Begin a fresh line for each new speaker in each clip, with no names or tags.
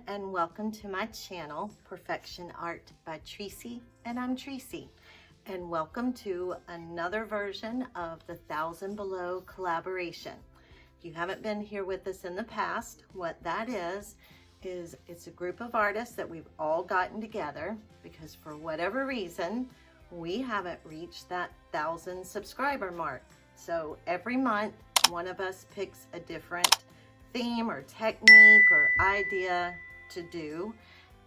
and welcome to my channel, Perfection Art by Tracy, and I'm Tracy. And welcome to another version of the 1,000 Below collaboration. If you haven't been here with us in the past, what that is it's a group of artists that we've all gotten together because for whatever reason, we haven't reached that 1,000 subscriber mark. So every month, one of us picks a different theme or technique or idea to do,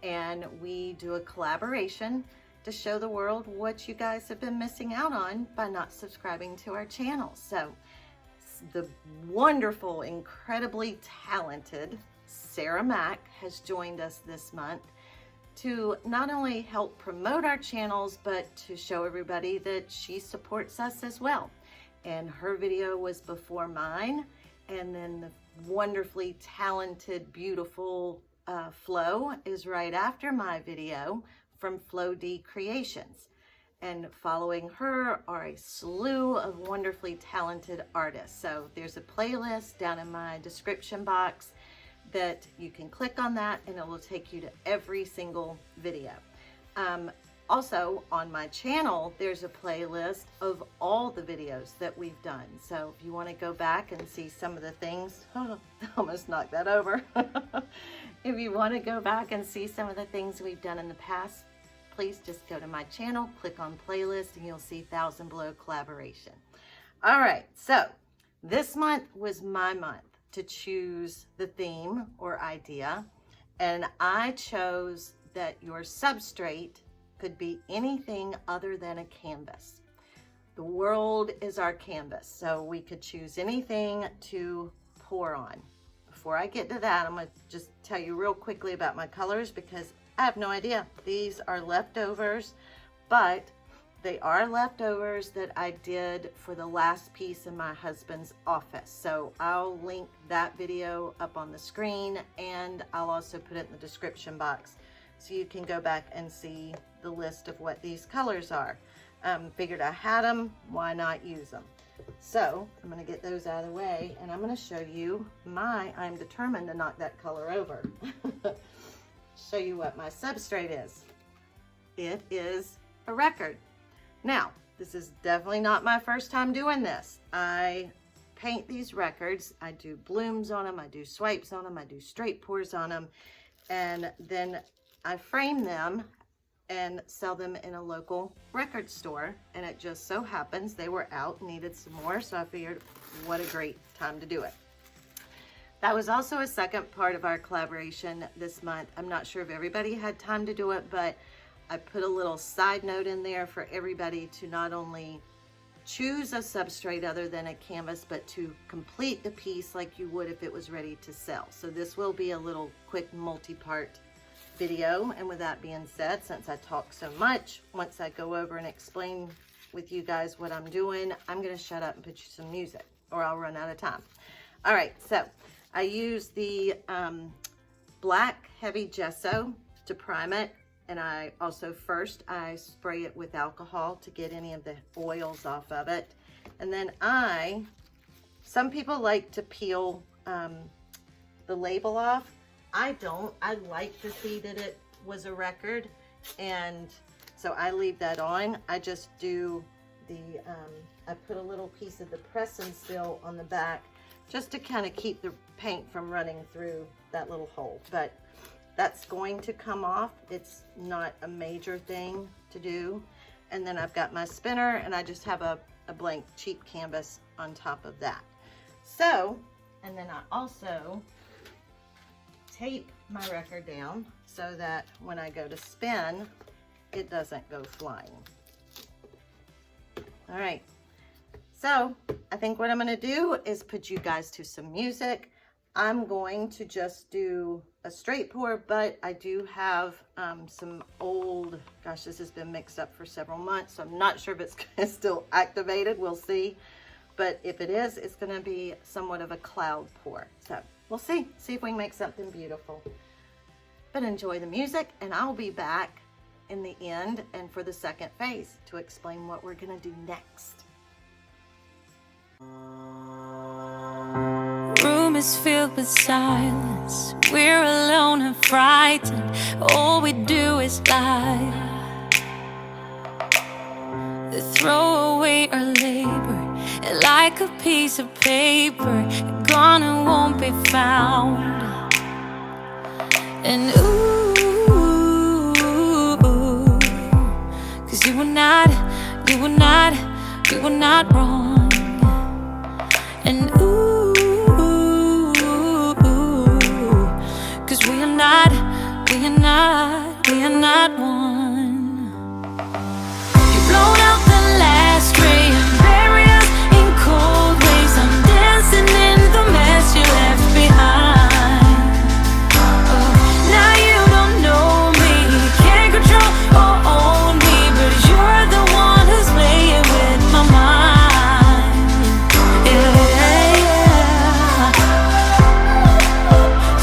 and we do a collaboration to show the world what you guys have been missing out on by not subscribing to our channel. So the wonderful, incredibly talented Sarah Mack has joined us this month to not only help promote our channels, but to show everybody that she supports us as well. And her video was before mine, and then the wonderfully talented, beautiful Flo is right after my video from Flo D Creations. And following her are a slew of wonderfully talented artists. So there's a playlist down in my description box that you can click on that and it will take you to every single video. Also on my channel, there's a playlist of all the videos that we've done. So if you want to go back and see some of the things, I almost knocked that over. If you want to go back and see some of the things we've done in the past, please just go to my channel, click on playlist, and you'll see 1,000 Below collaboration. All right, so this month was my month to choose the theme or idea, and I chose that your substrate could be anything other than a canvas. The world is our canvas, so we could choose anything to pour on. Before I get to that, I'm going to just tell you real quickly about my colors because I have no idea. These are leftovers, but they are leftovers that I did for the last piece in my husband's office. So I'll link that video up on the screen, and I'll also put it in the description box so you can go back and see the list of what these colors are. Figured I had them, why not use them? So I'm going to get those out of the way, and I'm going to show you I'm determined to knock that color over. Show you what my substrate is. It is a record. Now, this is definitely not my first time doing this. I paint these records. I do blooms on them, I do swipes on them, I do straight pours on them, and then I frame them and sell them in a local record store. And it just so happens they were out, needed some more, so I figured what a great time to do it. That was also a second part of our collaboration this month. I'm not sure if everybody had time to do it, but I put a little side note in there for everybody to not only choose a substrate other than a canvas, but to complete the piece like you would if it was ready to sell. So this will be a little quick multi-part video. And with that being said, since I talk so much, once I go over and explain with you guys what I'm doing, I'm going to shut up and put you some music or I'll run out of time. All right, so I use the black heavy gesso to prime it, and I also first I spray it with alcohol to get any of the oils off of it, and then some people like to peel the label off. I don't. I like to see that it was a record, and so I leave that on. I just do I put a little piece of the press and seal on the back just to kind of keep the paint from running through that little hole. But that's going to come off. It's not a major thing to do. And then I've got my spinner, and I just have a blank cheap canvas on top of that. So, and then I also tape my record down so that when I go to spin, it doesn't go flying. All right. So I think what I'm going to do is put you guys to some music. I'm going to just do a straight pour, but I do have some old, gosh, this has been mixed up for several months, so I'm not sure if it's still activated. We'll see. But if it is, it's going to be somewhat of a cloud pour. So we'll see if we can make something beautiful. But enjoy the music, and I'll be back in the end and for the second phase to explain what we're going to do next.
room is filled with silence. We're alone and frightened. All we do is lie. They throw away our labor like a piece of paper, gone and won't be found. And ooh, 'cause you were not wrong. And ooh, 'cause we are not one. You've blown out the last ray and bury us in cold waves. I'm dancing in the mess you left behind. Oh, now you don't know me, can't control or own me, but you're the one who's playing with my mind. Yeah.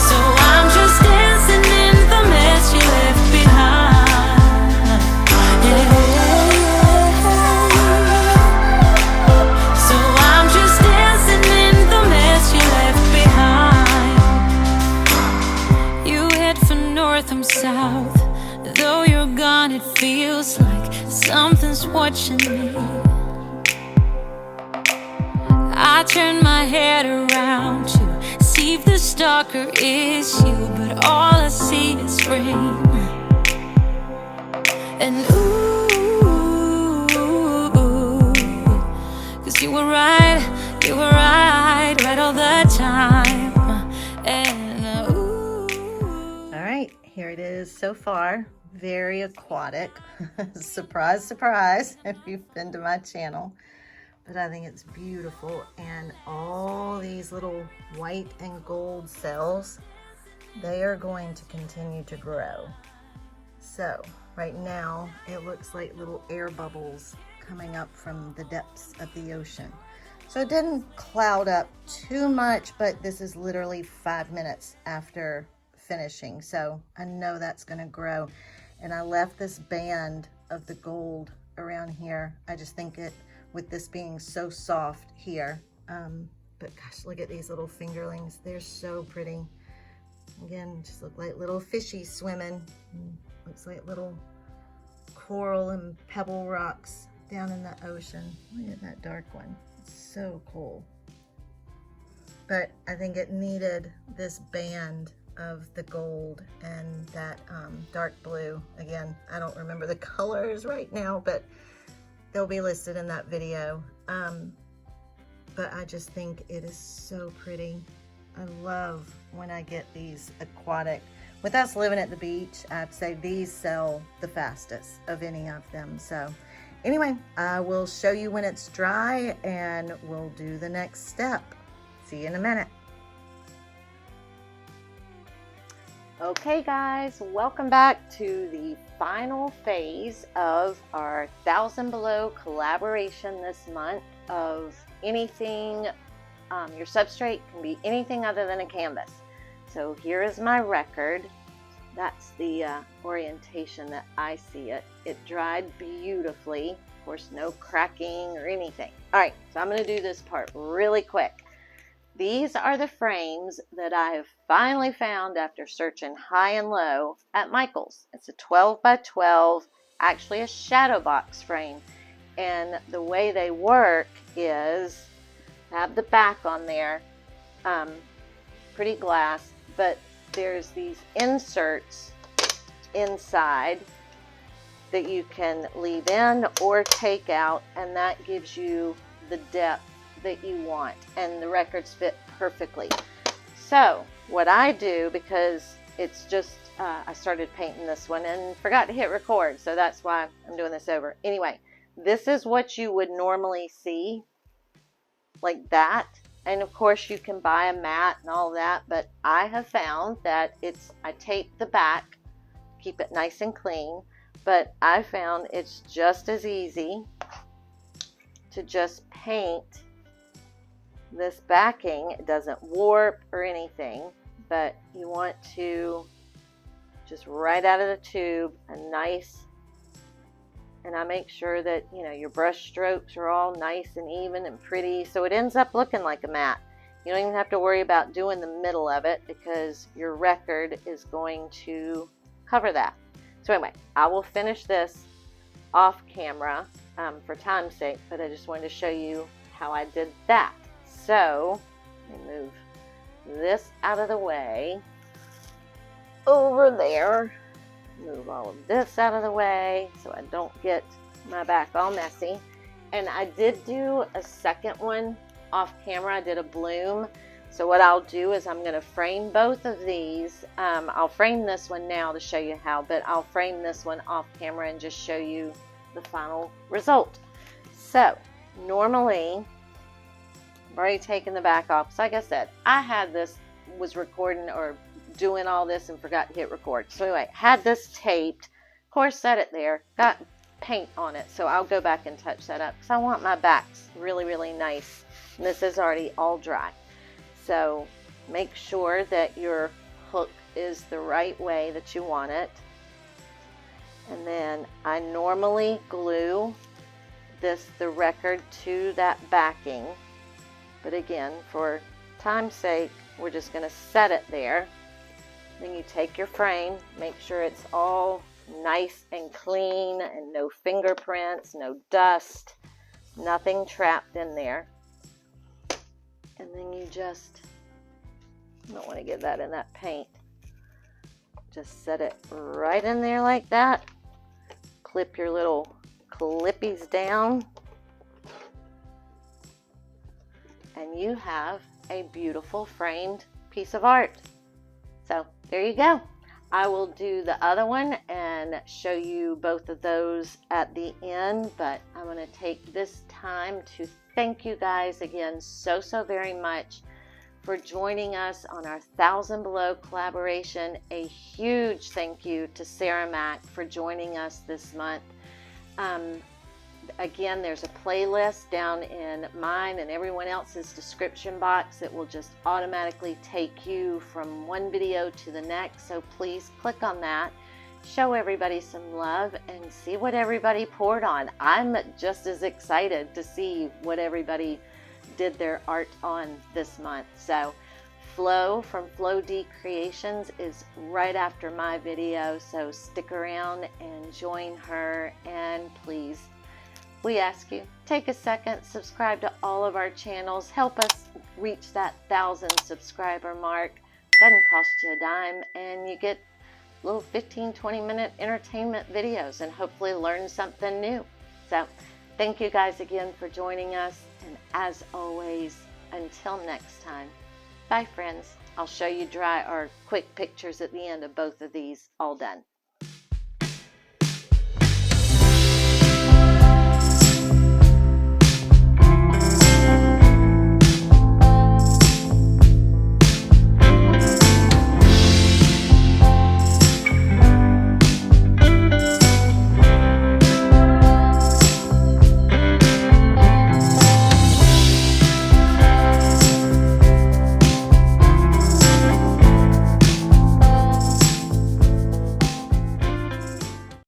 So I'm just dancing in the mess you left behind. Yeah. So I'm just dancing in the mess you left behind. You head for north, I'm south. Though you're gone, it feels like something's watching me. I turn my head around to see if the stalker is you, but all I see is rain. And ooh, 'cause you were right all the time. And
All right, here it is so far. Very aquatic. Surprise, surprise, if you've been to my channel. But I think it's beautiful. And all these little white and gold cells, they are going to continue to grow. So right now, it looks like little air bubbles coming up from the depths of the ocean. So it didn't cloud up too much, but this is literally 5 minutes after finishing. So I know that's gonna grow. And I left this band of the gold around here. I just think it, with this being so soft here, but gosh, look at these little fingerlings. They're so pretty. Again, just look like little fishies swimming. Looks like little coral and pebble rocks down in the ocean. Look at that dark one. It's so cool. But I think it needed this band of the gold and that dark blue. Again, I don't remember the colors right now, but they'll be listed in that video. But I just think it is so pretty. I love when I get these aquatic. With us living at the beach, I'd say these sell the fastest of any of them. So anyway, I will show you when it's dry and we'll do the next step. See you in a minute. Okay guys, welcome back to the final phase of our 1000 Below collaboration this month of anything. Your substrate can be anything other than a canvas. So here is my record. That's the orientation that I see it. It dried beautifully. Of course, no cracking or anything. All right, so I'm going to do this part really quick. These are the frames that I have finally found after searching high and low at Michael's. It's a 12 by 12, actually a shadow box frame. And the way they work is, I have the back on there, pretty glass, but there's these inserts inside that you can leave in or take out, and that gives you the depth that you want, and the records fit perfectly. So what I do, because it's just I started painting this one and forgot to hit record, so that's why I'm doing this over. Anyway, this is what you would normally see, like that. And of course you can buy a mat and all that, but I have found that I tape the back, keep it nice and clean, but I found it's just as easy to just paint this backing. It doesn't warp or anything, but you want to just right out of the tube a nice, and I make sure that, you know, your brush strokes are all nice and even and pretty, so it ends up looking like a mat. You don't even have to worry about doing the middle of it because your record is going to cover that. So anyway, I will finish this off camera for time's sake, but I just wanted to show you how I did that. So let me move this out of the way over there. Move all of this out of the way so I don't get my back all messy. And I did do a second one off camera. I did a bloom. So what I'll do is I'm going to frame both of these. I'll frame this one now to show you how, but I'll frame this one off camera and just show you the final result. So normally, I've already taken the back off. So like I said, I had this, was recording or doing all this and forgot to hit record. So anyway, had this taped, of course set it there, got paint on it. So I'll go back and touch that up because I want my backs really, really nice. And this is already all dry. So make sure that your hook is the right way that you want it. And then I normally glue the record to that backing. But again, for time's sake, we're just going to set it there. Then you take your frame, make sure it's all nice and clean and no fingerprints, no dust, nothing trapped in there. And then you just, don't want to get that in that paint. Just set it right in there like that. Clip your little clippies down. And you have a beautiful framed piece of art. So there you go. I will do the other one and show you both of those at the end, but I'm going to take this time to thank you guys again so very much for joining us on our 1,000 Below collaboration. A huge thank you to Sarah Mack for joining us this month. Again, there's a playlist down in mine and everyone else's description box that will just automatically take you from one video to the next. So please click on that, show everybody some love, and see what everybody poured on. I'm just as excited to see what everybody did their art on this month. So Flo from Flo D Creations is right after my video, so stick around and join her. And please, we ask you, take a second, subscribe to all of our channels, help us reach that 1,000 subscriber mark. Doesn't cost you a dime, and you get little 15-20 minute entertainment videos and hopefully learn something new. So thank you guys again for joining us, and as always, until next time, bye friends. I'll show you dry or quick pictures at the end of both of these all done.